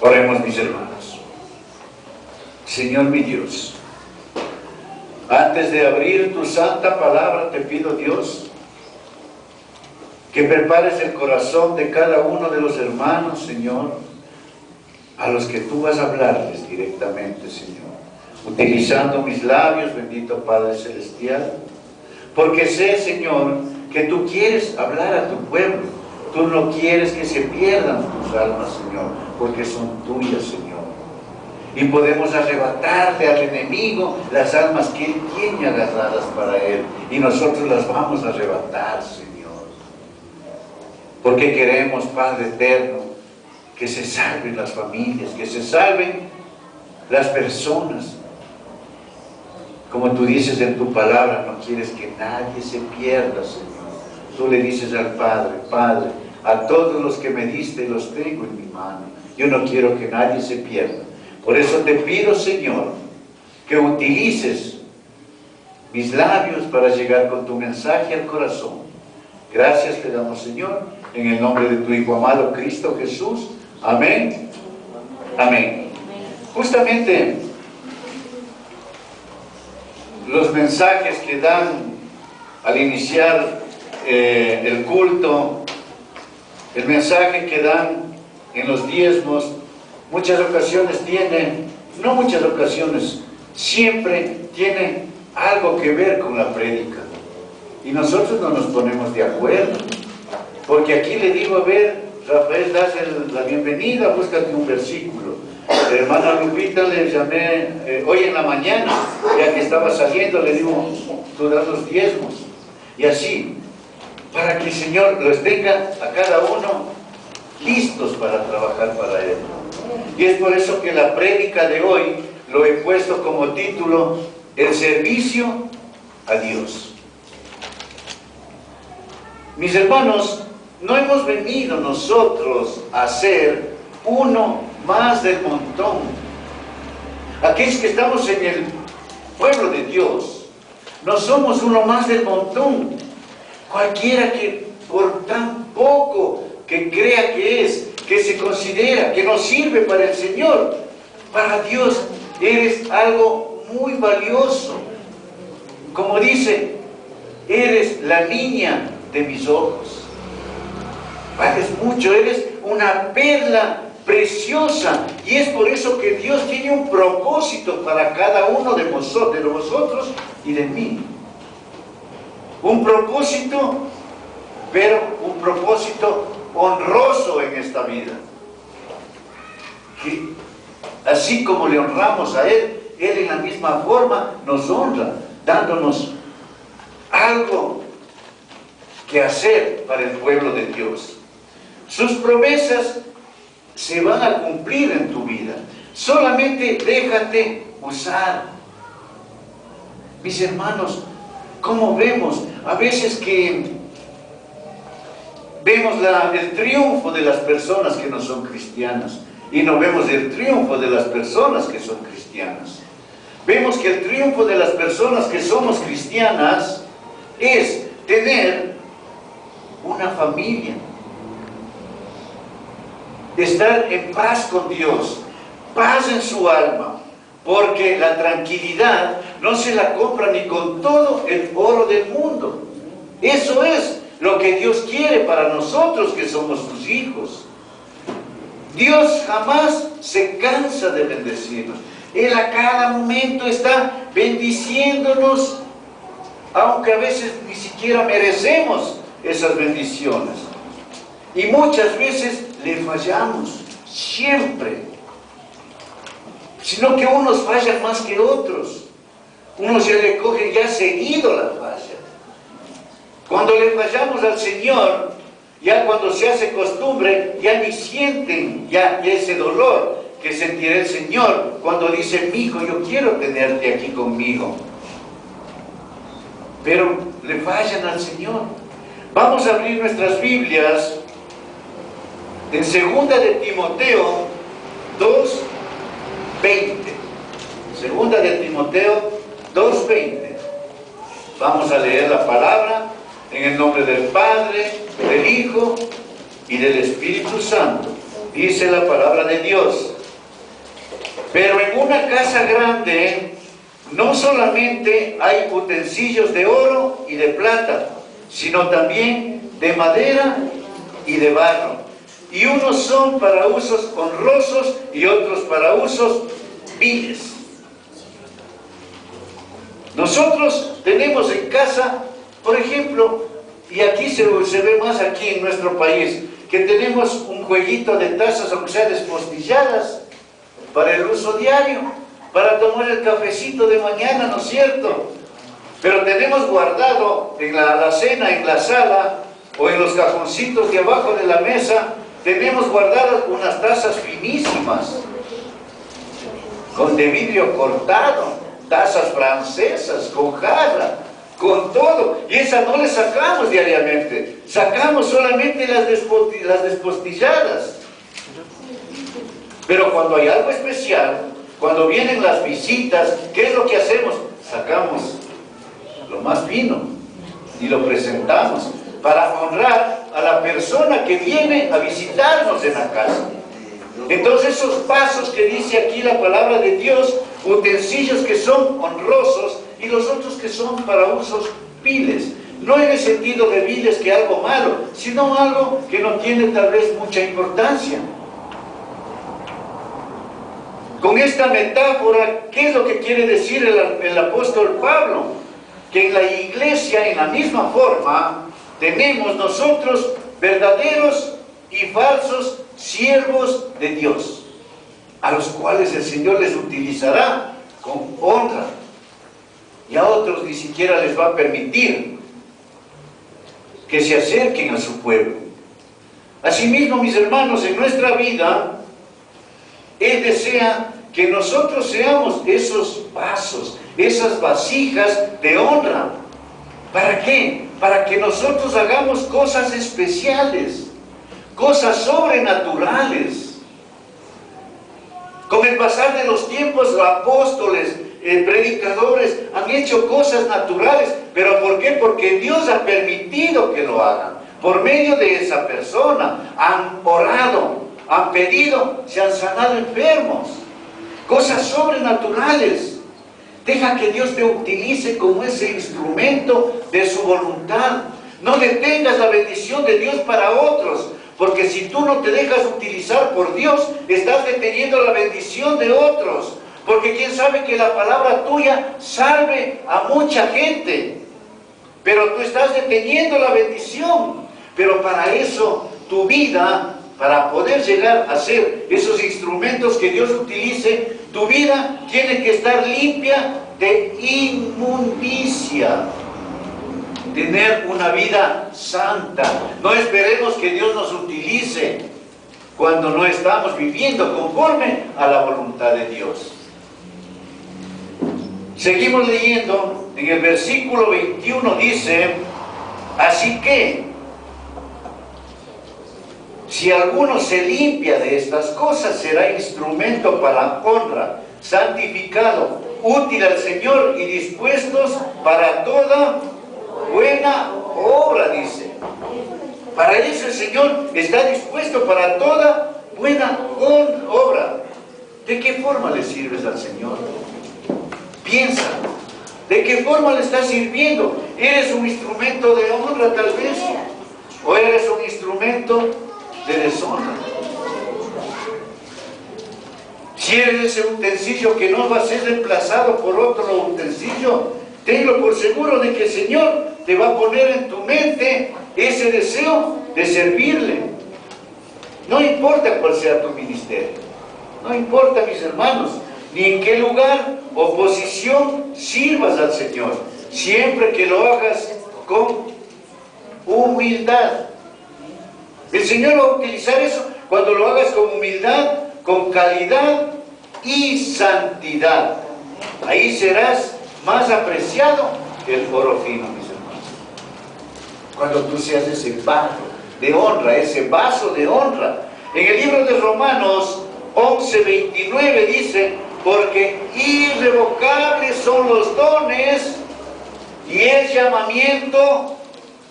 Oremos, mis hermanos. Señor mi Dios, antes de abrir tu santa palabra, te pido, Dios, que prepares el corazón de cada uno de los hermanos, Señor, a los que tú vas a hablarles directamente, Señor, utilizando mis labios, bendito Padre Celestial, porque sé, Señor, que tú quieres hablar a tu pueblo. Tú no quieres que se pierdan tus almas, Señor, porque son tuyas, Señor. Y podemos arrebatarle al enemigo las almas que él tiene agarradas para él, y nosotros las vamos a arrebatar, Señor. Porque queremos, Padre eterno, que se salven las familias, que se salven las personas. Como tú dices en tu palabra, no quieres que nadie se pierda, Señor. Tú le dices al Padre: Padre, a todos los que me diste los tengo en mi mano. Yo no quiero que nadie se pierda. Por eso te pido, Señor, que utilices mis labios para llegar con tu mensaje al corazón. Gracias te damos, Señor, en el nombre de tu Hijo amado, Cristo Jesús. Amén. Amén. Justamente los mensajes que dan al iniciar el culto, el mensaje que dan en los diezmos, muchas ocasiones tienen, no muchas ocasiones, siempre tienen algo que ver con la prédica. Y nosotros no nos ponemos de acuerdo, porque aquí le digo: a ver, Rafael, das la bienvenida, búscate un versículo. La hermana Lupita le llamé hoy en la mañana, ya que estaba saliendo, le digo: tú das los diezmos. Y así, para que el Señor los tenga a cada uno listos para trabajar para Él. Y es por eso que la prédica de hoy lo he puesto como título: el servicio a Dios. Mis hermanos, no hemos venido nosotros a ser uno más del montón. Aquellos que estamos en el pueblo de Dios, no somos uno más del montón. Cualquiera que por tan poco que crea que es, que se considera, que no sirve para el Señor, para Dios eres algo muy valioso. Como dice: eres la niña de mis ojos. Vales mucho, eres una perla preciosa, y es por eso que Dios tiene un propósito para cada uno de vosotros y de mí. Un propósito, pero un propósito honroso en esta vida. Que así como le honramos a Él, Él en la misma forma nos honra, dándonos algo que hacer para el pueblo de Dios. Sus promesas se van a cumplir en tu vida. Solamente déjate usar. Mis hermanos, ¿cómo vemos? A veces que vemos el triunfo de las personas que no son cristianas, y no vemos el triunfo de las personas que son cristianas. Vemos que el triunfo de las personas que somos cristianas es tener una familia, estar en paz con Dios, paz en su alma, porque la tranquilidad no se la compra ni con todo el oro del mundo. Eso es lo que Dios quiere para nosotros que somos sus hijos. Dios jamás se cansa de bendecirnos. Él a cada momento está bendiciéndonos, aunque a veces ni siquiera merecemos esas bendiciones. Y muchas veces le fallamos, siempre. Sino que unos fallan más que otros. Unos ya le cogen ya seguido la falla. Cuando le fallamos al Señor, ya cuando se hace costumbre, ya ni sienten ya ese dolor que sentirá el Señor cuando dice: mi hijo, yo quiero tenerte aquí conmigo. Pero le fallan al Señor. Vamos a abrir nuestras Biblias en 2 de Timoteo 2:20. 2 de Timoteo 2:20. Vamos a leer la palabra en el nombre del Padre, del Hijo y del Espíritu Santo. Dice la palabra de Dios: Pero en una casa grande no solamente hay utensilios de oro y de plata, sino también de madera y de barro. Y unos son para usos honrosos y otros para usos viles. Nosotros tenemos en casa, por ejemplo, y aquí se ve más aquí en nuestro país, que tenemos un jueguito de tazas, aunque sea despostilladas, para el uso diario, para tomar el cafecito de mañana, ¿no es cierto? Pero tenemos guardado en la alacena, en la sala, o en los cajoncitos de abajo de la mesa, tenemos guardadas unas tazas finísimas, de vidrio cortado, tazas francesas, con jarra, con todo, y esas no les sacamos diariamente, sacamos solamente las despostilladas. Pero cuando hay algo especial, cuando vienen las visitas, ¿qué es lo que hacemos? Sacamos lo más fino y lo presentamos para honrar a la persona que viene a visitarnos en la casa. Entonces esos vasos que dice aquí la palabra de Dios, utensilios que son honrosos y los otros que son para usos viles. No en el sentido de viles que algo malo, sino algo que no tiene tal vez mucha importancia. Con esta metáfora, ¿qué es lo que quiere decir el apóstol Pablo? Que en la iglesia, en la misma forma, tenemos nosotros verdaderos y falsos siervos de Dios, a los cuales el Señor les utilizará con honra, y a otros ni siquiera les va a permitir que se acerquen a su pueblo. Asimismo, mis hermanos, en nuestra vida, Él desea que nosotros seamos esos vasos, esas vasijas de honra. ¿Para qué? Para que nosotros hagamos cosas especiales, cosas sobrenaturales. Con el pasar de los tiempos, los apóstoles, predicadores han hecho cosas naturales. ¿Pero por qué? Porque Dios ha permitido que lo hagan. Por medio de esa persona han orado, han pedido, se han sanado enfermos. Cosas sobrenaturales. Deja que Dios te utilice como ese instrumento de su voluntad. No detengas la bendición de Dios para otros, porque si tú no te dejas utilizar por Dios, estás deteniendo la bendición de otros. Porque quién sabe que la palabra tuya salve a mucha gente, pero tú estás deteniendo la bendición. Pero para eso, tu vida, para poder llegar a ser esos instrumentos que Dios utilice, tu vida tiene que estar limpia de inmundicia. Tener una vida santa. No esperemos que Dios nos utilice cuando no estamos viviendo conforme a la voluntad de Dios. Seguimos leyendo, en el versículo 21 dice: así que, si alguno se limpia de estas cosas, será instrumento para honra, santificado, útil al Señor y dispuestos para toda buena obra, dice. Para eso el Señor está dispuesto para toda buena obra. ¿De qué forma le sirves al Señor? Piensa, ¿de qué forma le estás sirviendo? ¿Eres un instrumento de honra tal vez? ¿O eres un instrumento de deshonra? Si eres ese utensilio que no va a ser reemplazado por otro utensilio, tenlo por seguro de que el Señor te va a poner en tu mente ese deseo de servirle. No importa cuál sea tu ministerio, no importa, mis hermanos, ni en qué lugar o posición sirvas al Señor, siempre que lo hagas con humildad. El Señor va a utilizar eso cuando lo hagas con humildad, con calidad y santidad. Ahí serás más apreciado que el oro fino, mis hermanos. Cuando tú seas ese vaso de honra, ese vaso de honra. En el libro de Romanos 11:29 dice: porque irrevocables son los dones y el llamamiento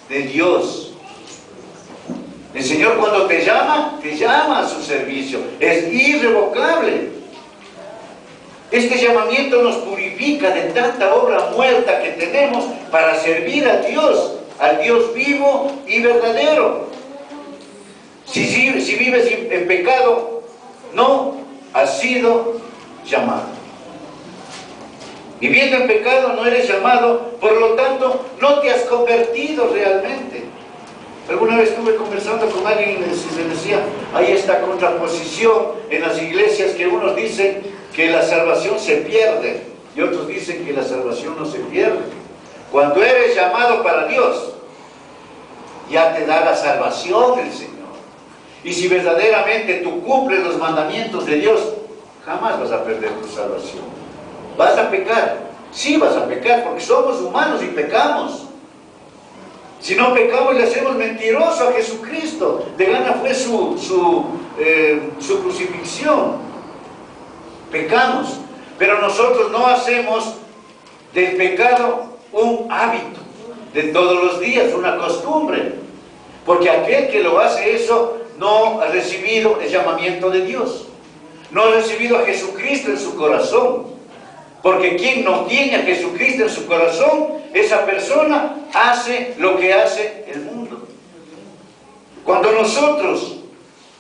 de Dios. El Señor, cuando te llama a su servicio. Es irrevocable. Este llamamiento nos purifica de tanta obra muerta que tenemos para servir a Dios, al Dios vivo y verdadero. Si vives en pecado, no has sido llamado. Viviendo en pecado no eres llamado, por lo tanto no te has convertido realmente. Alguna vez estuve conversando con alguien y me decía, hay esta contraposición en las iglesias que unos dicen que la salvación se pierde y otros dicen que la salvación no se pierde. Cuando eres llamado para Dios, ya te da la salvación el Señor. Y si verdaderamente tú cumples los mandamientos de Dios, jamás vas a perder tu salvación. ¿Vas a pecar? Sí vas a pecar, porque somos humanos y pecamos. Si no pecamos, le hacemos mentiroso a Jesucristo. De gana fue su crucifixión. Pecamos, pero nosotros no hacemos del pecado un hábito de todos los días, una costumbre. Porque aquel que lo hace eso no ha recibido el llamamiento de Dios. No ha recibido a Jesucristo en su corazón. Porque quien no tiene a Jesucristo en su corazón, esa persona hace lo que hace el mundo. Cuando nosotros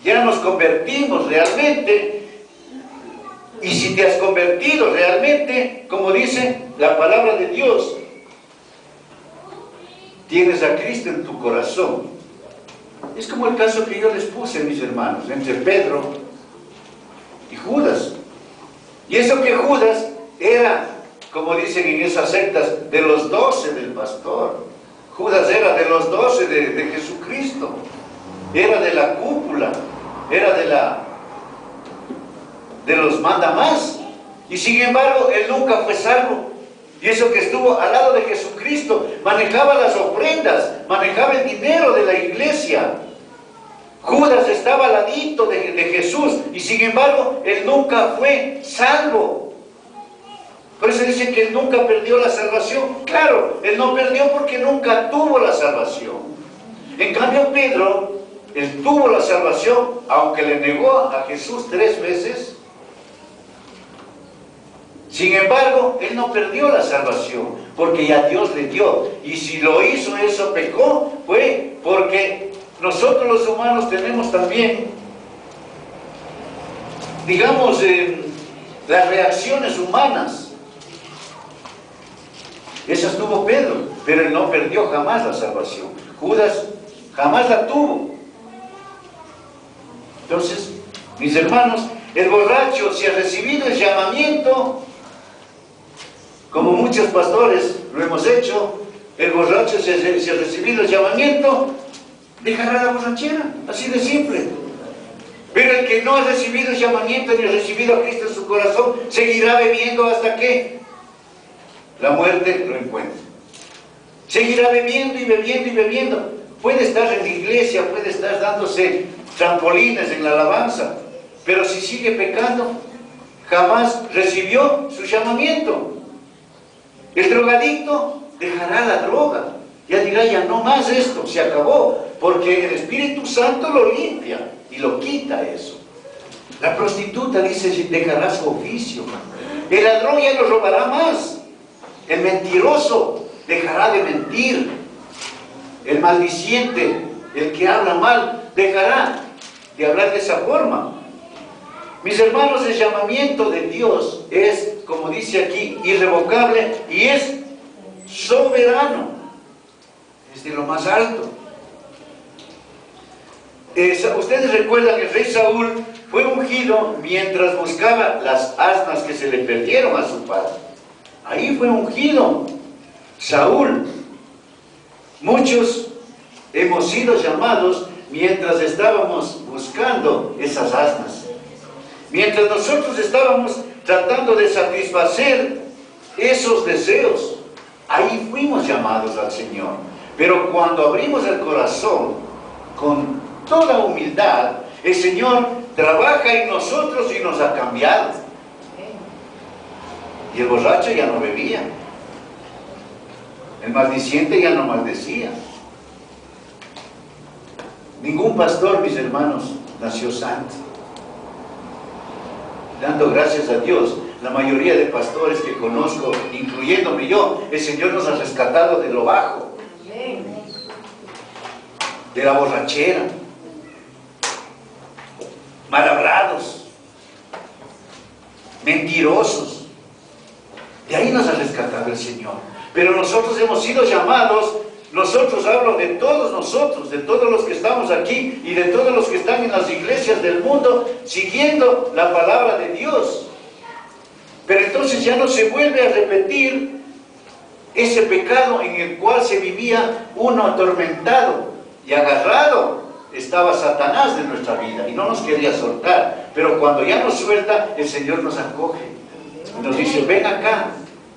ya nos convertimos realmente, y si te has convertido realmente, como dice la palabra de Dios, tienes a Cristo en tu corazón. Es como el caso que yo les puse, mis hermanos, entre Pedro y Judas. Y eso que Judas era, como dicen en esas sectas, de los 12 del pastor. Judas era de los 12 de Jesucristo. Era de la cúpula. Era de los mandamás. Y sin embargo, él nunca fue salvo. Y eso que estuvo al lado de Jesucristo, manejaba las ofrendas, manejaba el dinero de la iglesia. Judas estaba al ladito de Jesús. Y sin embargo, él nunca fue salvo. Por eso dice que él nunca perdió la salvación. Claro, él no perdió porque nunca tuvo la salvación. En cambio Pedro, él tuvo la salvación, aunque le negó a Jesús 3 veces. Sin embargo, él no perdió la salvación, porque ya Dios le dio. Y si lo hizo eso, pecó, fue porque nosotros los humanos tenemos también, digamos, las reacciones humanas. Esas tuvo Pedro, pero él no perdió jamás la salvación. Judas jamás la tuvo. Entonces, mis hermanos, el borracho, si ha recibido el llamamiento, como muchos pastores lo hemos hecho, el borracho, si ha recibido el llamamiento, dejará la borrachera, así de simple. Pero el que no ha recibido el llamamiento ni ha recibido a Cristo en su corazón, seguirá bebiendo hasta que la muerte lo encuentre. Seguirá bebiendo y bebiendo y bebiendo. Puede estar en la iglesia, puede estar dándose trampolines en la alabanza, pero si sigue pecando, jamás recibió su llamamiento. El drogadicto dejará la droga, ya dirá, ya no más esto, se acabó, porque el Espíritu Santo lo limpia y lo quita eso. La prostituta dice, dejará su oficio. El ladrón ya no robará más. El mentiroso dejará de mentir. El maldiciente, el que habla mal, dejará de hablar de esa forma. Mis hermanos, el llamamiento de Dios es, como dice aquí, irrevocable y es soberano. Es de lo más alto. Ustedes recuerdan que el rey Saúl fue ungido mientras buscaba las asnas que se le perdieron a su padre. Ahí fue ungido Saúl. Muchos hemos sido llamados mientras estábamos buscando esas asnas. Mientras nosotros estábamos tratando de satisfacer esos deseos, ahí fuimos llamados al Señor. Pero cuando abrimos el corazón con toda humildad, el Señor trabaja en nosotros y nos ha cambiado. Y el borracho ya no bebía. El maldiciente ya no maldecía. Ningún pastor, mis hermanos, nació santo. Dando gracias a Dios. la mayoría de pastores que conozco, incluyéndome yo, el Señor nos ha rescatado de lo bajo, de la borrachera, mal hablados, mentirosos. De ahí nos ha rescatado el Señor. Pero nosotros hemos sido llamados, nosotros hablo de todos nosotros, de todos los que estamos aquí y de todos los que están en las iglesias del mundo, siguiendo la palabra de Dios. Pero entonces ya no se vuelve a repetir ese pecado en el cual se vivía uno atormentado y agarrado. Estaba Satanás de nuestra vida y no nos quería soltar. Pero cuando ya nos suelta, el Señor nos acoge y nos dice: ven acá,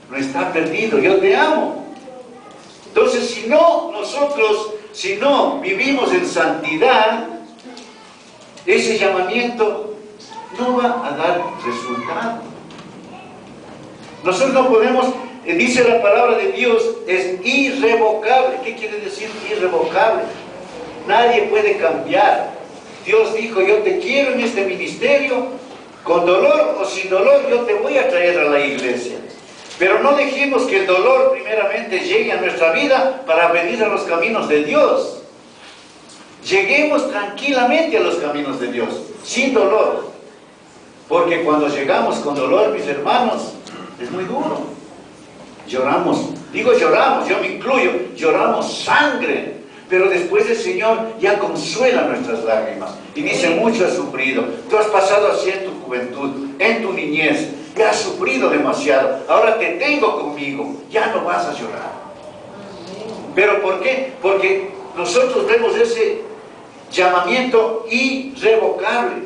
no está perdido, yo te amo. Entonces, si no vivimos en santidad, ese llamamiento no va a dar resultado. Nosotros no podemos, dice la palabra de Dios, es irrevocable. ¿Qué quiere decir irrevocable? Nadie puede cambiar. Dios dijo: yo te quiero en este ministerio, con dolor o sin dolor, yo te voy a traer a la iglesia. Pero no dejemos que el dolor primeramente llegue a nuestra vida para venir a los caminos de Dios. Lleguemos tranquilamente a los caminos de Dios, sin dolor. Porque cuando llegamos con dolor, mis hermanos, es muy duro. Lloramos, digo lloramos, yo me incluyo, lloramos sangre. Pero después el Señor ya consuela nuestras lágrimas y dice: mucho has sufrido, tú has pasado así en tu juventud, en tu niñez, ya has sufrido demasiado, ahora te tengo conmigo, ya no vas a llorar. ¿Pero por qué? Porque nosotros vemos ese llamamiento irrevocable,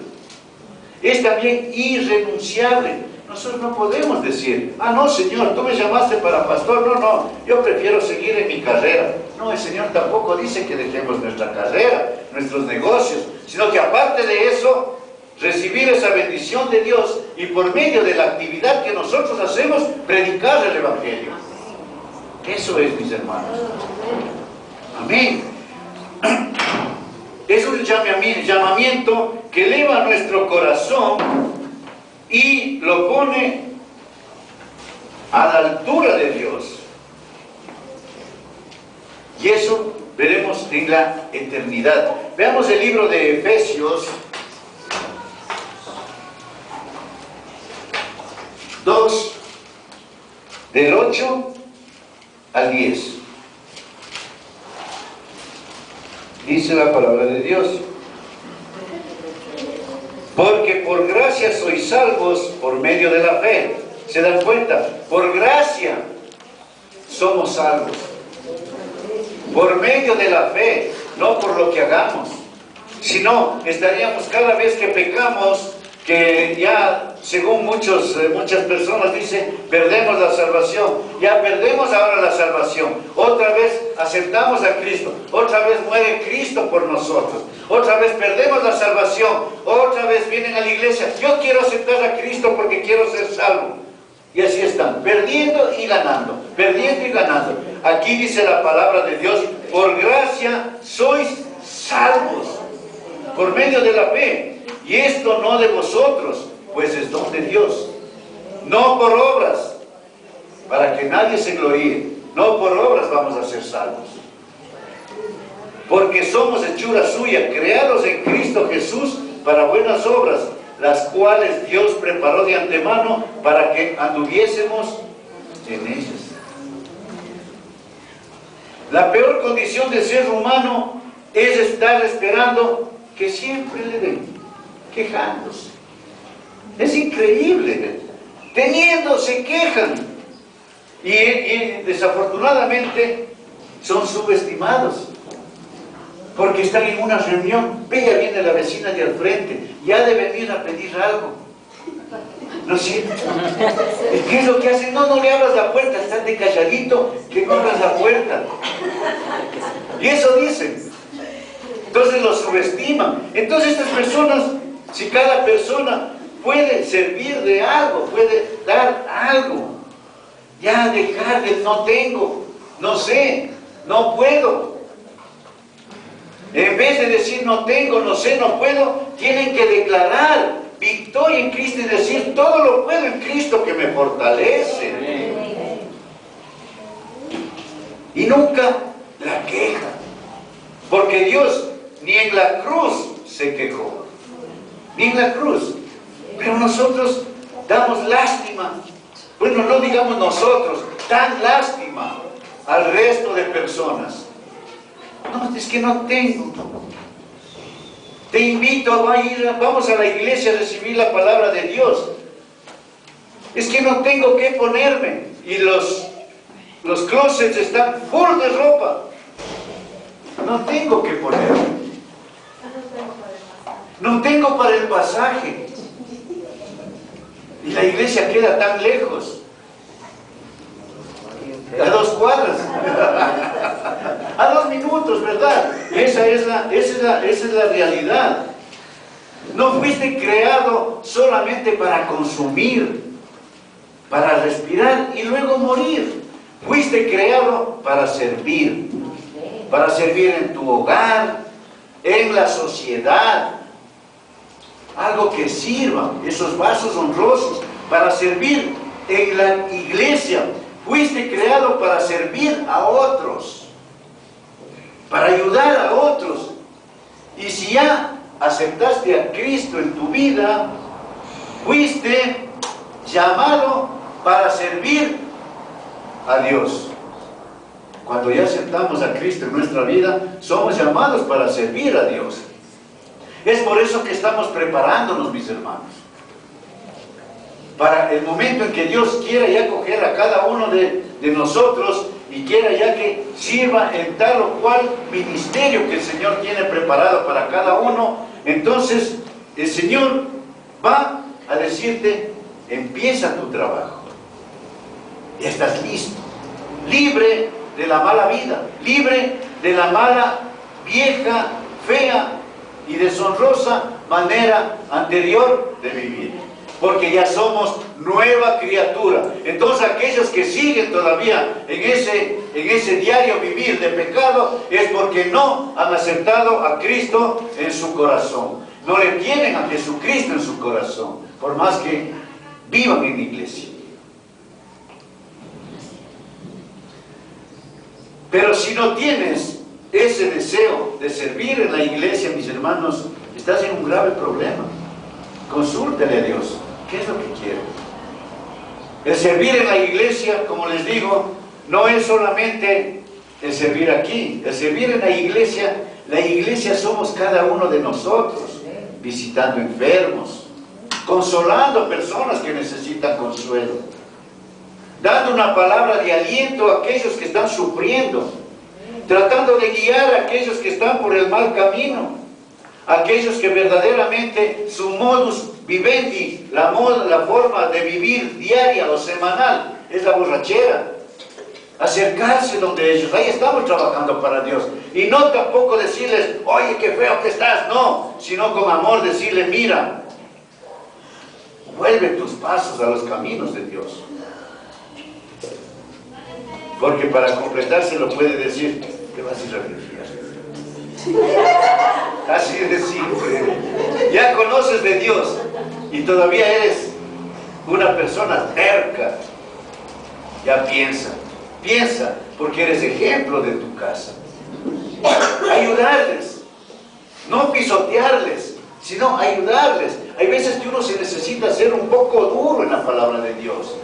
es también irrenunciable. Nosotros no podemos decir: ah, no, Señor, tú me llamaste para pastor, no, yo prefiero seguir en mi carrera. No, el Señor tampoco dice que dejemos nuestra carrera, nuestros negocios, sino que aparte de eso, recibir esa bendición de Dios y por medio de la actividad que nosotros hacemos, predicar el Evangelio. Eso es, mis hermanos. Amén. Es un llamamiento que eleva nuestro corazón y lo pone a la altura de Dios. Y eso veremos en la eternidad. Veamos el libro de Efesios 2, del 8 al 10. Dice la palabra de Dios: porque por gracia sois salvos por medio de la fe. ¿Se dan cuenta? Por gracia somos salvos. Por medio de la fe, no por lo que hagamos. Si no, estaríamos cada vez que pecamos, que ya, según muchas personas dicen, perdemos la salvación. Ya perdemos ahora la salvación. Otra vez aceptamos a Cristo. Otra vez muere Cristo por nosotros. Otra vez perdemos la salvación. Otra vez vienen a la iglesia: yo quiero aceptar a Cristo porque quiero ser salvo. Y así están, perdiendo y ganando, perdiendo y ganando. Aquí dice la palabra de Dios: por gracia sois salvos, por medio de la fe. Y esto no de vosotros, pues es don de Dios. No por obras, para que nadie se gloríe. No por obras vamos a ser salvos. Porque somos hechura suya, creados en Cristo Jesús para buenas obras, las cuales Dios preparó de antemano para que anduviésemos en ellas. La peor condición del ser humano es estar esperando que siempre le den, quejándose. Es increíble. Teniendo, se quejan. Y desafortunadamente son subestimados. Porque están en una reunión, ve, ya viene la vecina de al frente, ya de venir a pedir algo. ¿No es cierto? ¿Qué es lo que hacen? No le abras la puerta, están de calladito, que no abras la puerta. Y eso dicen. Entonces los subestiman. Entonces estas personas, si cada persona puede servir de algo, puede dar algo, ya dejar de no tengo, no sé, no puedo. En vez de decir no tengo, no sé, no puedo, tienen que declarar: victoria en Cristo y decir, todo lo puedo en Cristo que me fortalece. Y nunca la queja, porque Dios ni en la cruz se quejó, ni en la cruz. Pero nosotros damos lástima, bueno, no digamos nosotros, dan lástima al resto de personas. No, es que no tengo. Te invito a ir, vamos a la iglesia a recibir la palabra de Dios. Es que no tengo que ponerme. Y los closets están full de ropa. No tengo que ponerme. No tengo para el pasaje. Y la iglesia queda tan lejos. A 2 cuadras. A 2 minutos, ¿verdad? Esa es la realidad. No fuiste creado solamente para consumir, para respirar y luego morir. Fuiste creado para servir en tu hogar, en la sociedad, algo que sirva, esos vasos honrosos, para servir en la iglesia. Fuiste creado para servir a otros, para ayudar a otros. Y si ya aceptaste a Cristo en tu vida, fuiste llamado para servir a Dios. Cuando ya aceptamos a Cristo en nuestra vida, somos llamados para servir a Dios. Es por eso que estamos preparándonos, mis hermanos, para el momento en que Dios quiera ya coger a cada uno de nosotros y quiera ya que sirva en tal o cual ministerio que el Señor tiene preparado para cada uno. Entonces el Señor va a decirte, empieza tu trabajo. Ya estás listo, libre de la mala vida, libre de la mala, vieja, fea y deshonrosa manera anterior de vivir, porque ya somos nueva criatura. Entonces aquellos que siguen todavía en ese diario vivir de pecado es porque no han aceptado a Cristo en su corazón, no le tienen a Jesucristo en su corazón, por más que vivan en la iglesia. Pero si no tienes ese deseo de servir en la iglesia, mis hermanos, estás en un grave problema. Consúltale a Dios, ¿qué es lo que quiere? El servir en la iglesia, como les digo, no es solamente el servir aquí. El servir en la iglesia somos cada uno de nosotros, visitando enfermos, consolando personas que necesitan consuelo, dando una palabra de aliento a aquellos que están sufriendo, tratando de guiar a aquellos que están por el mal camino, aquellos que verdaderamente su modus vivendi, la forma de vivir diaria o semanal, es la borrachera. Acercarse donde ellos, ahí estamos trabajando para Dios. Y no tampoco decirles, oye, qué feo que estás, no, sino con amor decirle, mira, vuelve tus pasos a los caminos de Dios. Porque para completarse lo puede decir, te vas a ir a refugiar. Así de simple. Ya conoces de Dios y todavía eres una persona terca. Ya piensa, porque eres ejemplo de tu casa. Ayudarles, no pisotearles, sino ayudarles. Hay veces que uno se necesita ser un poco duro en la palabra de Dios.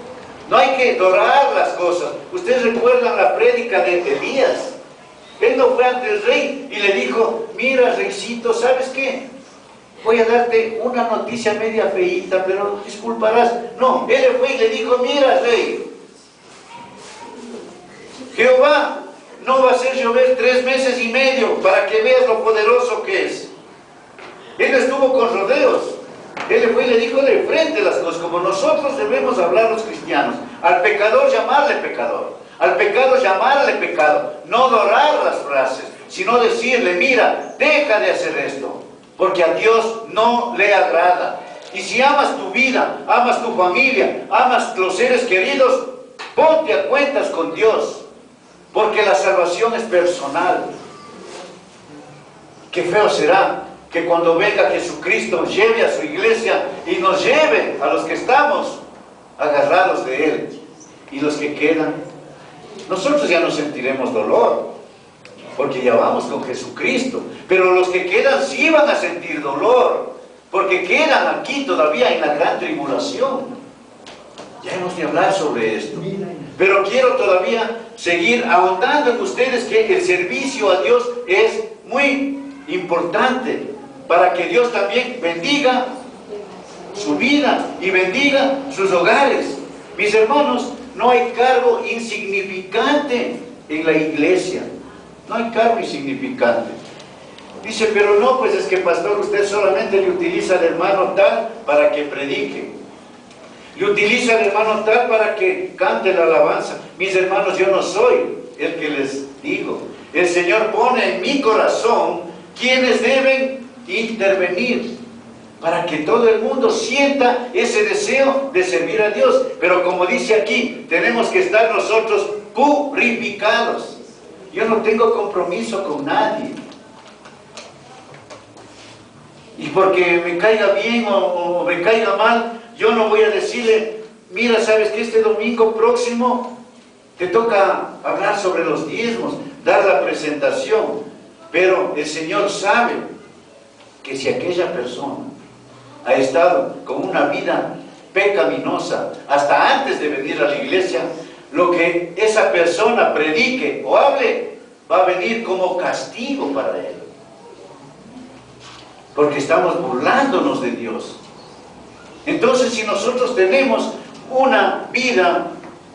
No hay que dorar las cosas. Ustedes recuerdan la prédica de Elías. Él no fue ante el rey y le dijo, mira, reycito, ¿sabes qué? Voy a darte una noticia media feíta, pero disculparás. No, él le fue y le dijo, mira, rey, Jehová no va a hacer llover 3 meses y medio para que veas lo poderoso que es. Él estuvo con rodeos. Él le fue y le dijo de frente las cosas, como nosotros debemos hablar los cristianos. Al pecador llamarle pecador, al pecado llamarle pecado, no dorar las frases, sino decirle, mira, deja de hacer esto, porque a Dios no le agrada. Y si amas tu vida, amas tu familia, amas los seres queridos, ponte a cuentas con Dios, porque la salvación es personal. Qué feo será que cuando venga Jesucristo lleve a su iglesia y nos lleve a los que estamos agarrados de Él. Y los que quedan, nosotros ya no sentiremos dolor, porque ya vamos con Jesucristo. Pero los que quedan sí van a sentir dolor, porque quedan aquí todavía en la gran tribulación. Ya hemos de hablar sobre esto. Pero quiero todavía seguir ahondando en ustedes que el servicio a Dios es muy importante para que Dios también bendiga su vida y bendiga sus hogares. Mis hermanos, no hay cargo insignificante en la iglesia. No hay cargo insignificante. Dice, pero no, pues es que pastor, usted solamente le utiliza al hermano tal para que predique. Le utiliza al hermano tal para que cante la alabanza. Mis hermanos, yo no soy el que les digo. El Señor pone en mi corazón quienes deben intervenir para que todo el mundo sienta ese deseo de servir a Dios. Pero como dice aquí, tenemos que estar nosotros purificados. Yo no tengo compromiso con nadie. Y porque me caiga bien o me caiga mal, yo no voy a decirle, mira, sabes que este domingo próximo te toca hablar sobre los diezmos, dar la presentación. Pero el Señor sabe que si aquella persona ha estado con una vida pecaminosa hasta antes de venir a la iglesia, lo que esa persona predique o hable va a venir como castigo para él, porque estamos burlándonos de Dios. Entonces, si nosotros tenemos una vida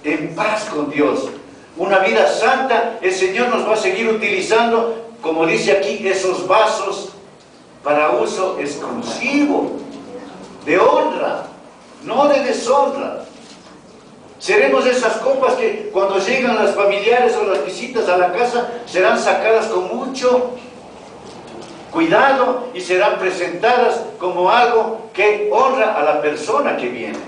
en paz con Dios, una vida santa, el Señor nos va a seguir utilizando, como dice aquí, esos vasos para uso exclusivo, de honra, no de deshonra. Seremos esas copas que cuando llegan las familiares o las visitas a la casa serán sacadas con mucho cuidado y serán presentadas como algo que honra a la persona que viene.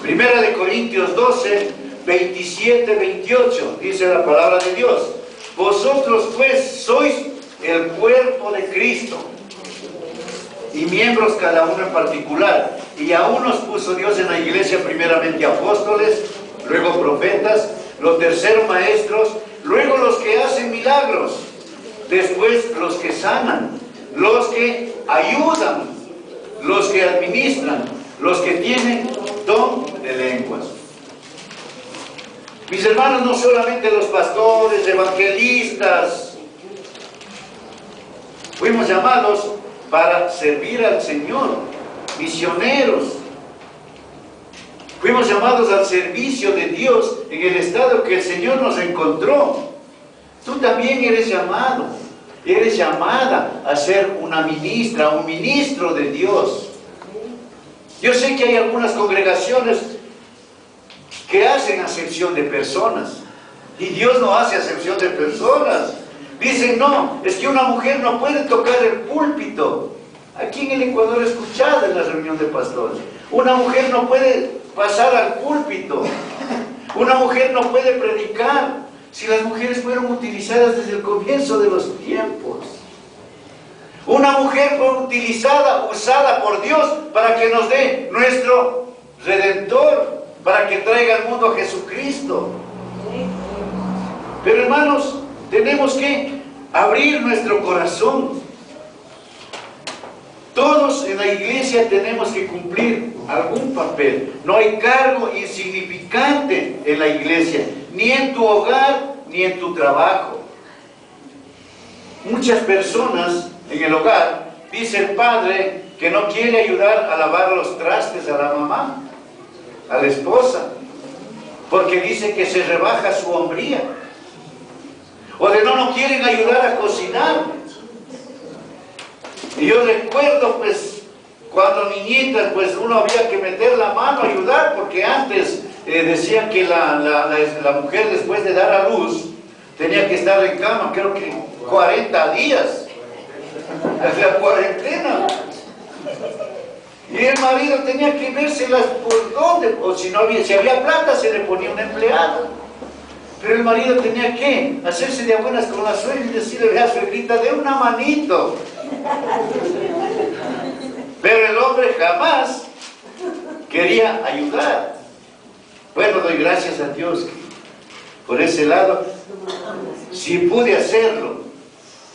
Primera de Corintios 12, 27, 28, dice la palabra de Dios. Vosotros pues sois el cuerpo de Cristo y miembros cada uno en particular. Y a unos puso Dios en la iglesia primeramente apóstoles, luego profetas, los terceros maestros, luego los que hacen milagros, después los que sanan, los que ayudan, los que administran, los que tienen don de lenguas. Mis hermanos, no solamente los pastores, evangelistas, fuimos llamados para servir al Señor, misioneros. Fuimos llamados al servicio de Dios en el estado que el Señor nos encontró. Tú también eres llamado, eres llamada a ser una ministra, un ministro de Dios. Yo sé que hay algunas congregaciones que hacen acepción de personas, y Dios no hace acepción de personas. Dicen, no, es que una mujer no puede tocar el púlpito. Aquí en el Ecuador he escuchado en la reunión de pastores, una mujer no puede pasar al púlpito, una mujer no puede predicar. Si las mujeres fueron utilizadas desde el comienzo de los tiempos. Una mujer fue utilizada, usada por Dios para que nos dé nuestro Redentor, para que traiga al mundo a Jesucristo. Pero hermanos, tenemos que abrir nuestro corazón. Todos en la iglesia tenemos que cumplir algún papel. No hay cargo insignificante en la iglesia, ni en tu hogar, ni en tu trabajo. Muchas personas en el hogar, dice el padre que no quiere ayudar a lavar los trastes a la mamá, a la esposa, porque dice que se rebaja su hombría. O de no quieren ayudar a cocinar. Y yo recuerdo, pues, cuando niñitas, pues uno había que meter la mano a ayudar, porque antes decían que la mujer después de dar a luz tenía que estar en cama, creo que 40 días, la cuarentena. Y el marido tenía que vérselas por dónde, o si no había, si había plata se le ponía un empleado. Pero el marido tenía que hacerse de a buenas con la suegra y decirle, vea, suegrita, de una manito. Pero el hombre jamás quería ayudar. Bueno, doy gracias a Dios que por ese lado sí pude hacerlo.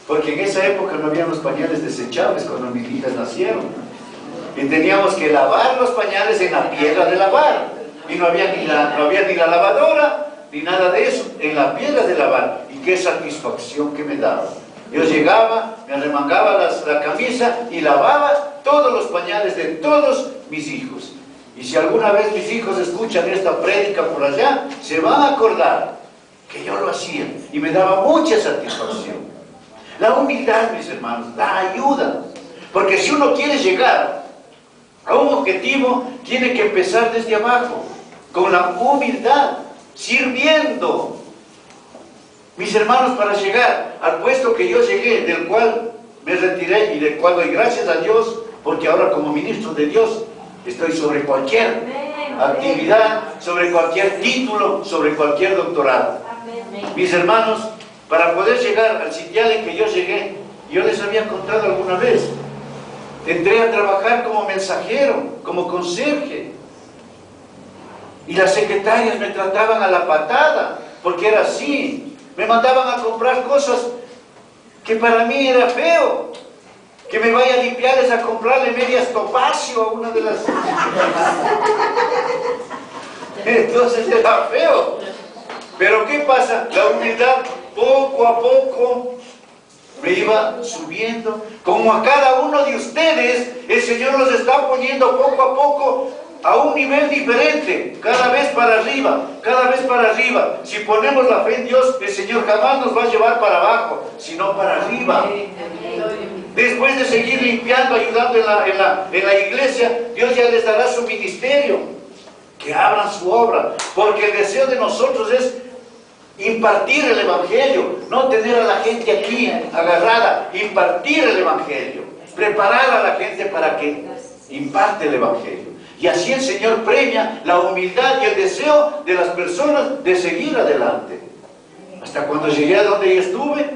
Porque en esa época no había los pañales desechables cuando mis hijas nacieron. Y teníamos que lavar los pañales en la piedra de lavar. Y no había ni la lavadora, ni nada de eso, en la piedra de lavar. Y qué satisfacción que me daba. Yo llegaba, me arremangaba la camisa y lavaba todos los pañales de todos mis hijos. Y si alguna vez mis hijos escuchan esta prédica por allá, se van a acordar que yo lo hacía. Y me daba mucha satisfacción. La humildad, mis hermanos, la ayuda. Porque si uno quiere llegar a un objetivo, tiene que empezar desde abajo, con la humildad, sirviendo. Mis hermanos, para llegar al puesto que yo llegué, del cual me retiré y del cual doy gracias a Dios, porque ahora como ministro de Dios estoy sobre cualquier actividad, sobre cualquier título, sobre cualquier doctorado. Mis hermanos, para poder llegar al sitial en que yo llegué, yo les había contado alguna vez, entré a trabajar como mensajero, como conserje. Y las secretarias me trataban a la patada, porque era así. Me mandaban a comprar cosas que para mí era feo. Que me vaya a limpiarles a comprarle medias topacio a una de las... Entonces era feo. Pero ¿qué pasa? La humildad poco a poco me iba subiendo. Como a cada uno de ustedes, el Señor los está poniendo poco a poco a un nivel diferente, cada vez para arriba, cada vez para arriba. Si ponemos la fe en Dios, el Señor jamás nos va a llevar para abajo, sino para arriba. Después de seguir limpiando, ayudando en la iglesia, Dios ya les dará su ministerio, que abran su obra, porque el deseo de nosotros es impartir el Evangelio, no tener a la gente aquí agarrada, impartir el Evangelio, preparar a la gente para que imparte el Evangelio. Y así el Señor premia la humildad y el deseo de las personas de seguir adelante. Hasta cuando llegué a donde yo estuve,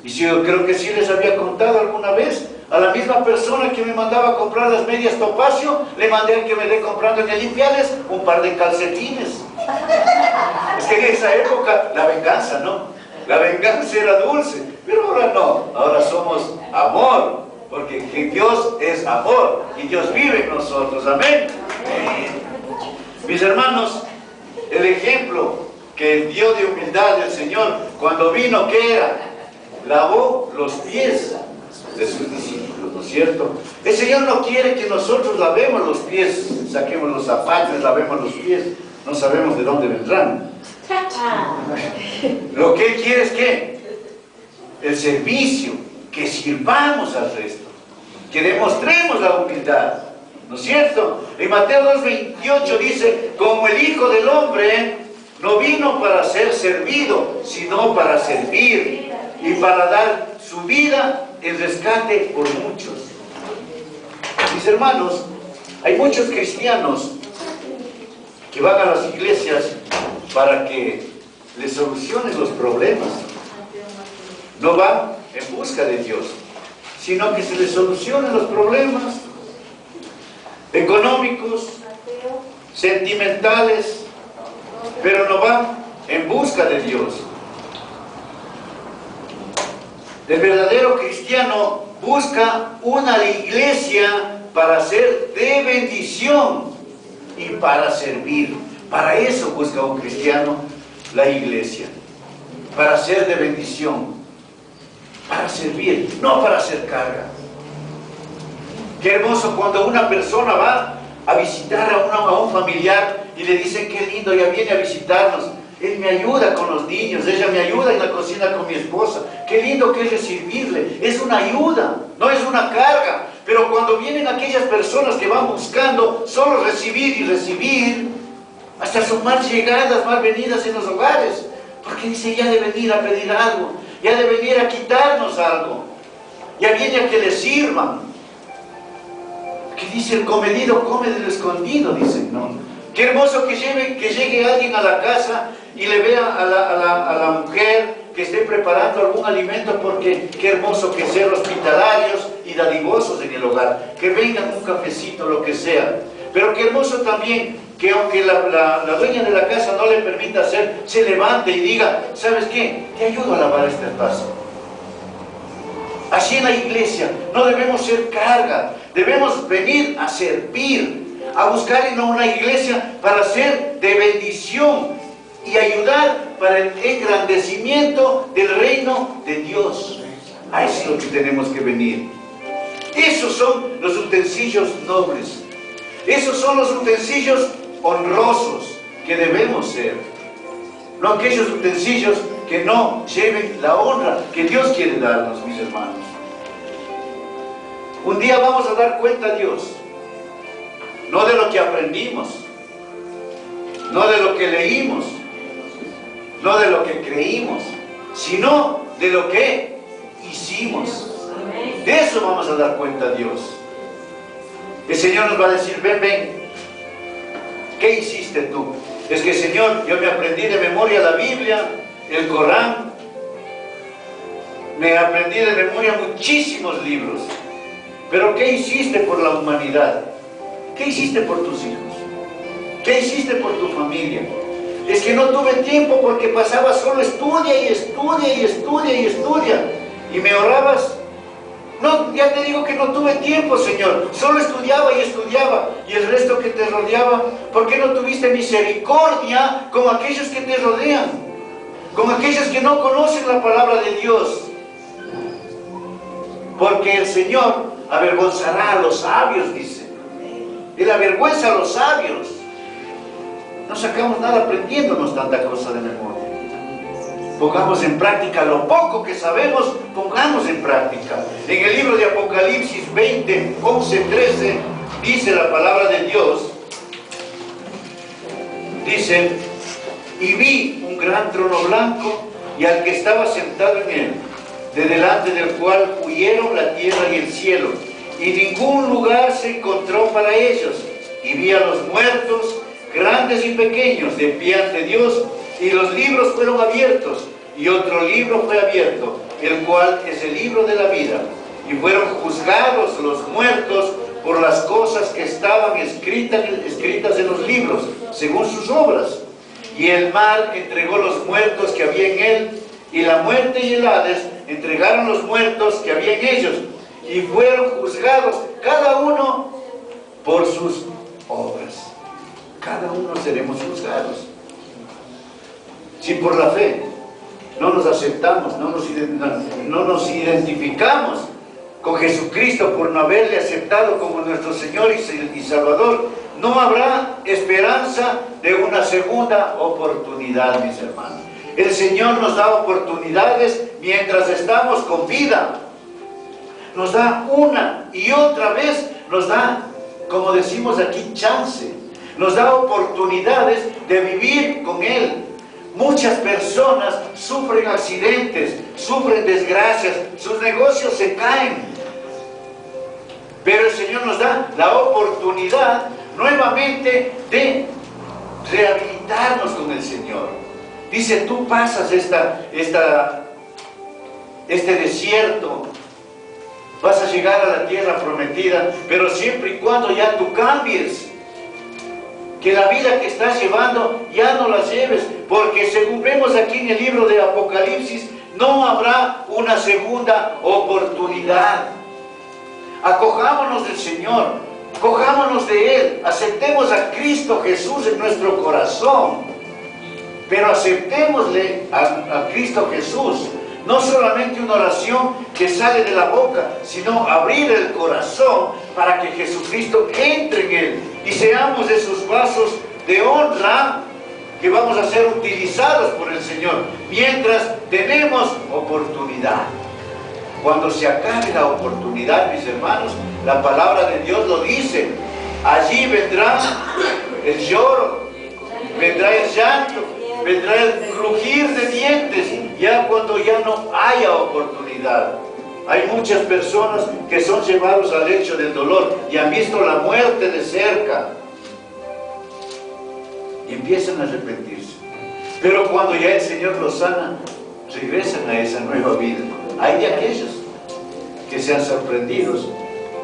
y si yo creo que sí les había contado alguna vez, a la misma persona que me mandaba a comprar las medias topacio, le mandé a que me dé comprando en el Limpiales un par de calcetines. Es que en esa época la venganza, ¿no? La venganza era dulce, pero ahora no, ahora somos amor. Porque Dios es amor y Dios vive en nosotros, amén. Mis hermanos, el ejemplo que dio de humildad el Señor cuando vino, ¿qué era? Lavó los pies de sus discípulos, ¿no es cierto? El Señor no quiere que nosotros lavemos los pies, saquemos los zapatos, lavemos los pies, no sabemos de dónde vendrán. Lo que Él quiere es que el servicio, que sirvamos al resto, que demostremos la humildad, ¿no es cierto? En Mateo 2:28 dice, como el Hijo del Hombre no vino para ser servido, sino para servir y para dar su vida en rescate por muchos. Mis hermanos, hay muchos cristianos que van a las iglesias para que les solucionen los problemas. No van en busca de Dios, sino que se les solucionen los problemas económicos, sentimentales, pero no van en busca de Dios. El verdadero cristiano busca una iglesia para ser de bendición y para servir. Para eso busca un cristiano la iglesia, para ser de bendición, para servir, no para hacer carga. Qué hermoso cuando una persona va a visitar a un familiar y le dicen, qué lindo, ya viene a visitarnos. Él me ayuda con los niños, ella me ayuda en la cocina con mi esposa. Qué lindo que es recibirle, es una ayuda, no es una carga. Pero cuando vienen aquellas personas que van buscando solo recibir y recibir, hasta son mal llegadas, mal venidas en los hogares, porque dice, ya de venir a pedir algo, ya de venir a quitarnos algo, ya viene a que le sirvan. Que dice, el comedido come del escondido, dicen, ¿no? Qué hermoso que llegue alguien a la casa y le vea a la mujer que esté preparando algún alimento, porque qué hermoso que ser hospitalarios y dadivosos en el hogar, que vengan un cafecito, lo que sea. Pero qué hermoso también que aunque la dueña de la casa no le permita hacer, se levante y diga, ¿sabes qué? Te ayudo a lavar este vaso. Así en la iglesia no debemos ser carga, debemos venir a servir, a buscar en una iglesia para ser de bendición y ayudar para el engrandecimiento del reino de Dios. A eso es lo que tenemos que venir. Esos son los utensilios nobles. Esos son los utensilios honrosos que debemos ser. No aquellos utensilios que no lleven la honra que Dios quiere darnos, mis hermanos. Un día vamos a dar cuenta a Dios, no de lo que aprendimos, no de lo que leímos, no de lo que creímos, sino de lo que hicimos. De eso vamos a dar cuenta a Dios. El Señor nos va a decir, ven, ven, ¿qué hiciste tú? Es que, Señor, yo me aprendí de memoria la Biblia, el Corán, me aprendí de memoria muchísimos libros, pero ¿qué hiciste por la humanidad? ¿Qué hiciste por tus hijos? ¿Qué hiciste por tu familia? Es que no tuve tiempo porque pasaba solo estudia y estudia y estudia y estudia. Y me ahorrabas. No, ya te digo que no tuve tiempo, Señor. Solo estudiaba y estudiaba. Y el resto que te rodeaba, ¿por qué no tuviste misericordia con aquellos que te rodean? Con aquellos que no conocen la palabra de Dios. Porque el Señor avergonzará a los sabios, dice. Él avergüenza a los sabios. No sacamos nada aprendiéndonos tanta cosa de memoria. Pongamos en práctica lo poco que sabemos, pongamos en práctica. En el libro de Apocalipsis 20, 11, 13, dice la palabra de Dios, dice, y vi un gran trono blanco y al que estaba sentado en él, de delante del cual huyeron la tierra y el cielo, y ningún lugar se encontró para ellos. Y vi a los muertos, grandes y pequeños, de pie ante Dios, y los libros fueron abiertos, y otro libro fue abierto, el cual es el libro de la vida. Y fueron juzgados los muertos por las cosas que estaban escritas en los libros, según sus obras. Y el mar entregó los muertos que había en él, y la muerte y el Hades entregaron los muertos que había en ellos, y fueron juzgados cada uno por sus obras. Cada uno seremos juzgados. Si por la fe no nos aceptamos, no nos identificamos con Jesucristo por no haberle aceptado como nuestro Señor y Salvador, no habrá esperanza de una segunda oportunidad, mis hermanos. El Señor nos da oportunidades mientras estamos con vida. Nos da una y otra vez, nos da, como decimos aquí, chance. Nos da oportunidades de vivir con Él. Muchas personas sufren accidentes, sufren desgracias, sus negocios se caen. Pero el Señor nos da la oportunidad nuevamente de rehabilitarnos con el Señor. Dice, tú pasas este desierto, vas a llegar a la tierra prometida, pero siempre y cuando ya tú cambies. Que la vida que estás llevando ya no la lleves, porque según vemos aquí en el libro de Apocalipsis, no habrá una segunda oportunidad. Acojámonos del Señor, cojámonos de Él, aceptemos a Cristo Jesús en nuestro corazón, pero aceptémosle a Cristo Jesús. No solamente una oración que sale de la boca, sino abrir el corazón para que Jesucristo entre en él y seamos esos vasos de honra que vamos a ser utilizados por el Señor mientras tenemos oportunidad. Cuando se acabe la oportunidad, mis hermanos, la palabra de Dios lo dice, allí vendrá el lloro, vendrá el llanto, vendrá el crujir de dientes, ya cuando ya no haya oportunidad. Hay muchas personas que son llevados al lecho del dolor y han visto la muerte de cerca. y empiezan a arrepentirse. Pero cuando ya el Señor los sana, regresan a esa nueva vida. Hay de aquellos que sean sorprendidos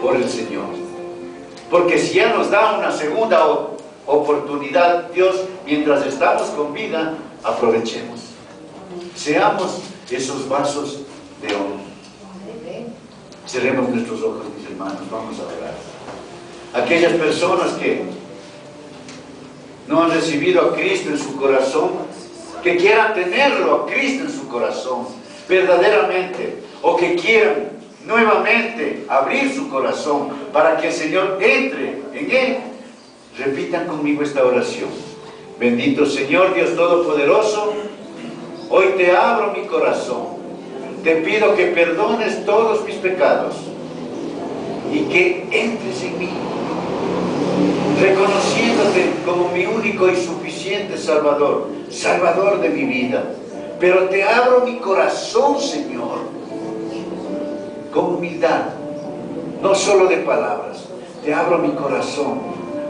por el Señor. Porque si ya nos da una segunda oportunidad, Dios, mientras estamos con vida, aprovechemos. Seamos esos vasos de oro. Cerremos nuestros ojos, mis hermanos, vamos a orar. Aquellas personas que no han recibido a Cristo en su corazón, que quieran tenerlo a Cristo en su corazón, verdaderamente, o que quieran nuevamente abrir su corazón para que el Señor entre en él, repitan conmigo esta oración. Bendito Señor Dios Todopoderoso, hoy te abro mi corazón, te pido que perdones todos mis pecados y que entres en mí, reconociéndote como mi único y suficiente Salvador, Salvador de mi vida. Pero te abro mi corazón, Señor, con humildad, no solo de palabras. Te abro mi corazón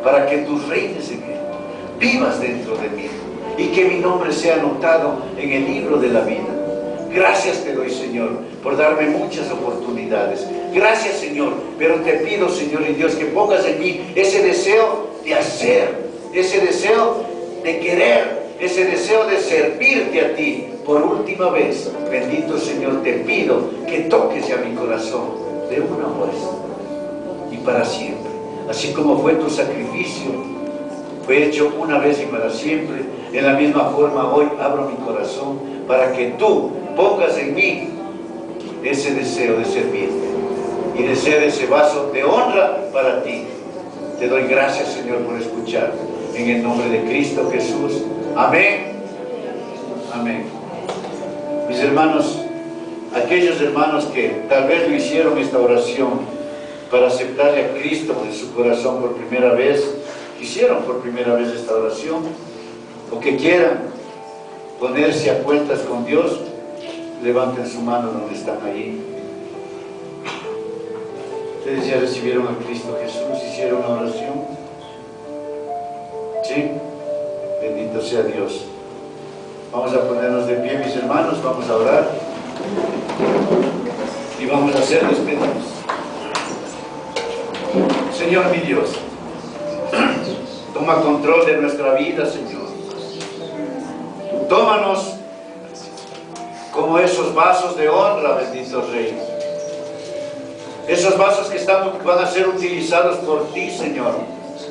para que tú reines en él, vivas dentro de mí y que mi nombre sea anotado en el libro de la vida. Gracias te doy, Señor, por darme muchas oportunidades. Gracias, Señor, pero te pido, Señor y Dios, que pongas en mí ese deseo de hacer, ese deseo de querer, ese deseo de servirte a ti. Por última vez, bendito Señor, te pido que toques ya mi corazón de una vez y para siempre. Así como fue tu sacrificio, fue hecho una vez y para siempre, en la misma forma hoy abro mi corazón para que tú pongas en mí ese deseo de servirte y de ser ese vaso de honra para ti. Te doy gracias, Señor, por escuchar. En el nombre de Cristo Jesús. Amén. Amén. Mis hermanos, aquellos hermanos que tal vez lo hicieron esta oración para aceptarle a Cristo en su corazón por primera vez, hicieron por primera vez esta oración, o que quieran ponerse a cuentas con Dios, levanten su mano donde están ahí. Ustedes ya recibieron a Cristo Jesús, hicieron la oración. ¿Sí? Bendito sea Dios. Vamos a ponernos de pie, mis hermanos, vamos a orar y vamos a hacer despedidas. Señor mi Dios, toma control de nuestra vida, Señor. Tómanos como esos vasos de honra, bendito Rey. Esos vasos que van a ser utilizados por ti, Señor,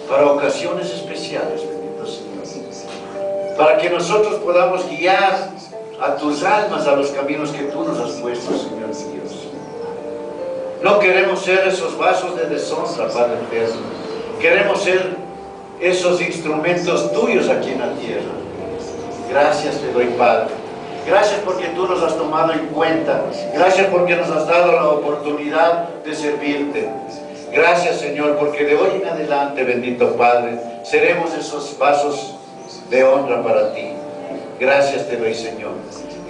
para ocasiones especiales, bendito Señor. Para que nosotros podamos guiar a tus almas a los caminos que tú nos has puesto, Señor Dios. No queremos ser esos vasos de deshonra, Padre eterno. Queremos ser esos instrumentos tuyos aquí en la tierra. Gracias te doy, Padre. Gracias porque tú nos has tomado en cuenta. Gracias porque nos has dado la oportunidad de servirte. Gracias, Señor, porque de hoy en adelante, bendito Padre, seremos esos vasos de honra para ti. Gracias te doy, Señor.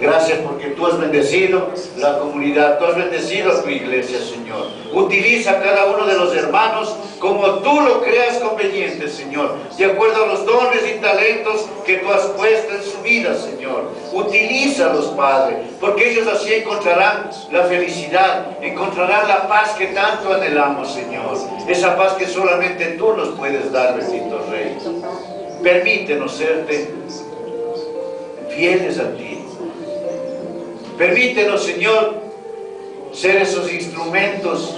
Gracias porque tú has bendecido la comunidad, tú has bendecido a tu iglesia, Señor. Utiliza a cada uno de los hermanos como tú lo creas conveniente, Señor, de acuerdo a los dones y talentos que tú has puesto en su vida, Señor. Utilízalos, Padre, porque ellos así encontrarán la felicidad, encontrarán la paz que tanto anhelamos, Señor. Esa paz que solamente tú nos puedes dar, bendito Rey. Permítenos serte fieles a ti. Permítenos, Señor, ser esos instrumentos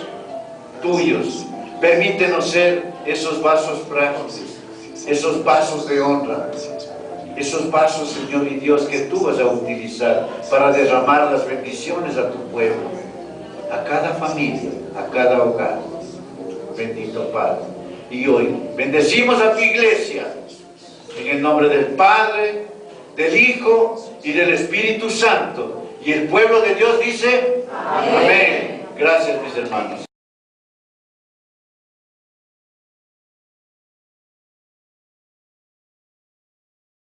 tuyos. Permítenos ser esos vasos frágiles, esos vasos de honra, esos vasos, Señor y Dios, que tú vas a utilizar para derramar las bendiciones a tu pueblo, a cada familia, a cada hogar. Bendito Padre. Y hoy bendecimos a tu iglesia en el nombre del Padre, del Hijo y del Espíritu Santo. Y el pueblo de Dios dice, amén. Gracias, mis hermanos.